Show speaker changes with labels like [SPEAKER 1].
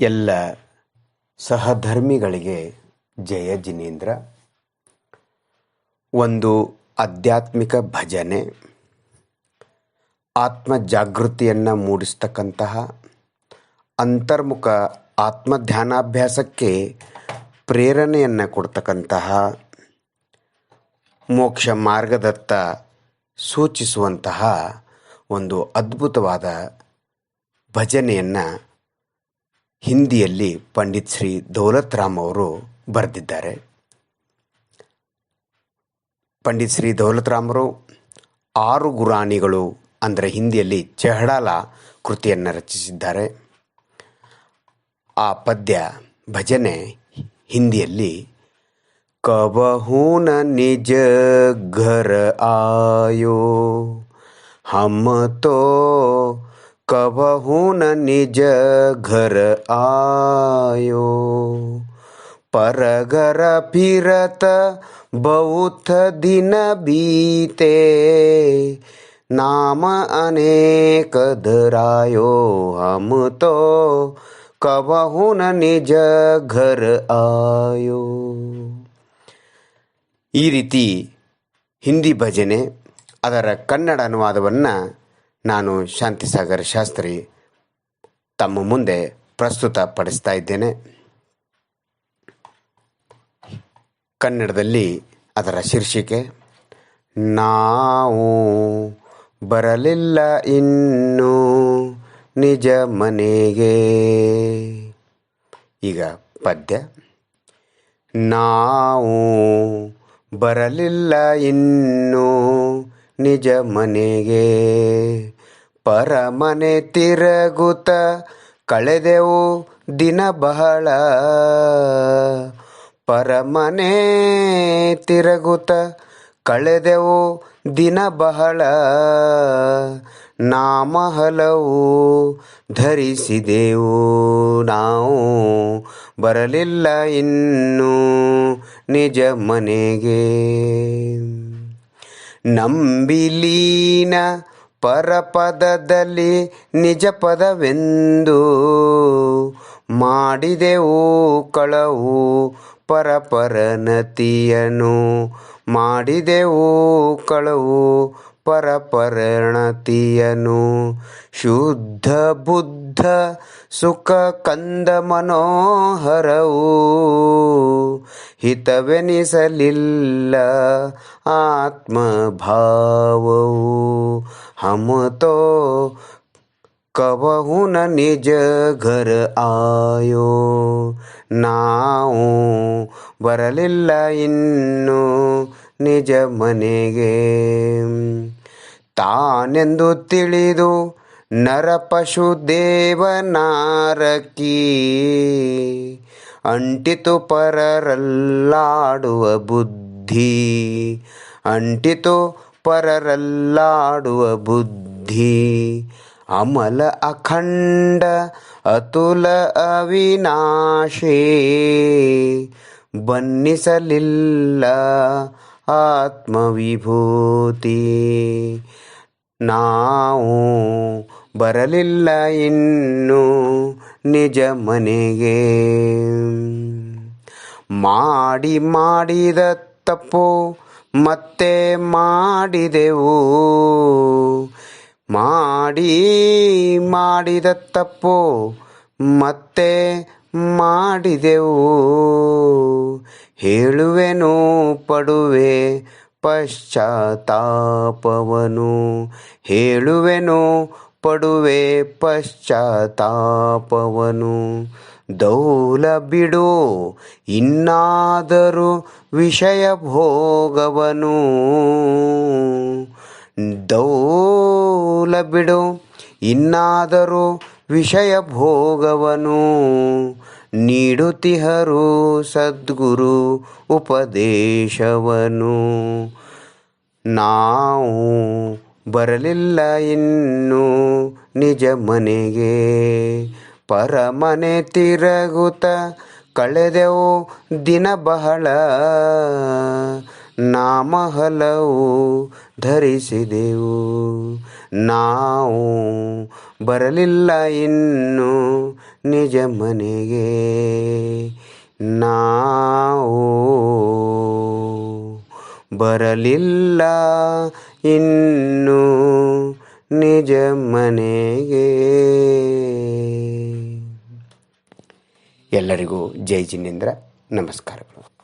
[SPEAKER 1] ಎಲ್ಲ ಸಹಧರ್ಮಿಗಳಿಗೆ ಜಯ ಜಿನೇಂದ್ರ. ಒಂದು ಆಧ್ಯಾತ್ಮಿಕ ಭಜನೆ, ಆತ್ಮ ಜಾಗೃತಿಯನ್ನು ಮೂಡಿಸ್ತಕ್ಕಂತಹ, ಅಂತರ್ಮುಖ ಆತ್ಮಧ್ಯಾನಾಭ್ಯಾಸಕ್ಕೆ ಪ್ರೇರಣೆಯನ್ನು ಕೊಡ್ತಕ್ಕಂತಹ, ಮೋಕ್ಷ ಮಾರ್ಗದತ್ತ ಸೂಚಿಸುವಂತಹ ಒಂದು ಅದ್ಭುತವಾದ ಭಜನೆಯನ್ನು ಹಿಂದಿಯಲ್ಲಿ ಪಂಡಿತ್ ಶ್ರೀ ದೌಲತ್ ರಾಮ್ ಅವರು ಬರೆದಿದ್ದಾರೆ. ಪಂಡಿತ್ ಶ್ರೀ ದೌಲತ್ ರಾಮರು 6 ಗುರಾಣಿಗಳು ಅಂದರೆ ಹಿಂದಿಯಲ್ಲಿ ಚೆಹಡಾಲ ಕೃತಿಯನ್ನು ರಚಿಸಿದ್ದಾರೆ. ಆ ಪದ್ಯ ಭಜನೆ ಹಿಂದಿಯಲ್ಲಿ ಕಬಹೂ ನ ನಿಜ ಘರ ಆಯೋ ಹಮ್ ತೋ ಕಬಹೂ ನ ನಿಜ ಘರ ಆಯೋ ಪರಘರ ಫಿರತ बहुत दिन बीते नाम अनेक धरायो हम तो कबहू न निज घर आयो. ಈ ರೀತಿ ಹಿಂದಿ ಭಜನೆ, ಅದರ ಕನ್ನಡ ಅನುವಾದವನ್ನು ನಾನು ಶಾಂತಿಸಾಗರ್ ಶಾಸ್ತ್ರಿ ತಮ್ಮ ಮುಂದೆ ಪ್ರಸ್ತುತಪಡಿಸ್ತಾ ಇದ್ದೇನೆ. ಕನ್ನಡದಲ್ಲಿ ಅದರ ಶೀರ್ಷಿಕೆ ನಾವು ಬರಲಿಲ್ಲ ಇನ್ನು ನಿಜ ಮನೆಗೆ. ಈಗ ಪದ್ಯ. ನಾವು ಬರಲಿಲ್ಲ ಇನ್ನು ನಿಜ ಮನೆಗೆ, ಪರಮನೆ ತಿರುಗುತ್ತ ಕಳೆದೆವು ದಿನ ಬಹಳ, ಪರಮನೆ ತಿರುಗುತ್ತ ಕಳೆದೆವು ದಿನ ಬಹಳ, ನಾಮ ಹಲವು ಧರಿಸಿದೆವು ನಾವು ಬರಲಿಲ್ಲ ಇನ್ನು ನಿಜ ಮನೆಗೆ. ನಂಬಿಲೀನ ಪರಪದದಲ್ಲಿ ನಿಜ ಪದವೆಂದು ಮಾಡಿದೆವು ಕಳವು ಪರಪರನತಿಯನು, ಮಾಡಿದೆವು ಕಳವು ಪರಪರಣತಿಯನು. ಶುದ್ಧ ಬುದ್ಧ ಸುಖ ಕಂದ ಮನೋಹರವು ಹಿತವೆನಿಸಲಿಲ್ಲ ಆತ್ಮಭಾವವು, ಹಮ್ ತೋ ಕಬಹೂ ನ ನಿಜ ಘರ ಆಯೋ ನಾವು ಬರಲಿಲ್ಲ ಇನ್ನು ನಿಜ ಮನೆಗೆ. ತಾನೆಂದು ತಿಳಿದು ನರಪಶು ದೇವನಾರಕಿ, ಅಂಟಿತು ಪರರಲ್ಲಾಡುವ ಬುದ್ಧಿ, ಅಂಟಿತು ಪರರಲ್ಲಾಡುವ ಬುದ್ಧಿ. ಅಮಲ ಅಖಂಡ ಅತುಲ ಅವಿನಾಶಿ, ಬನ್ನಿಸಲಿಲ್ಲ ಆತ್ಮವಿಭೂತಿ. ನಾವು ಬರಲಿಲ್ಲ ಇನ್ನು ನಿಜ ಮನೆಗೆ. ಮಾಡಿ ಮಾಡಿದ ತಪ್ಪು ಮತ್ತೆ ಮಾಡಿದೆವು, ಮಾಡಿ ಮಾಡಿದ ತಪ್ಪು ಮತ್ತೆ ಮಾಡಿದೆವು. ಹೇಳುವೆನು ಪಡುವೆ ಪಶ್ಚಾತ್ತಾಪವನು, ಹೇಳುವೆನು ಪಡುವೆ ಪಶ್ಚಾತ್ತಾಪವನು. ದೌಲ ಬಿಡು ಇನ್ನಾದರೂ ವಿಷಯ ಭೋಗವನು, ದೌಲ ಬಿಡು ಇನ್ನಾದರೂ ವಿಷಯ ಭೋಗವನು. ನೀಡುತ್ತಿಹರು ಸದ್ಗುರು ಉಪದೇಶವನು, ನಾವು ಬರಲಿಲ್ಲ ಇನ್ನು ನಿಜ ಮನೆಗೆ. ಪರಮನೆ ತಿರುಗುತ್ತ ಕಳೆದೆವು ದಿನ ಬಹಳ, ನಾಮ ಹಲವು ಧರಿಸಿದೆವು ನಾವು ಬರಲಿಲ್ಲ ಇನ್ನು ನಿಜ ಮನೆಗೆ. ನಾವು ಬರಲಿಲ್ಲ ಇನ್ನು ನಿಜ ಮನೆಗೆ. ಎಲ್ಲರಿಗೂ ಜೈ ಜಿನೇಂದ್ರ, ನಮಸ್ಕಾರಗಳು.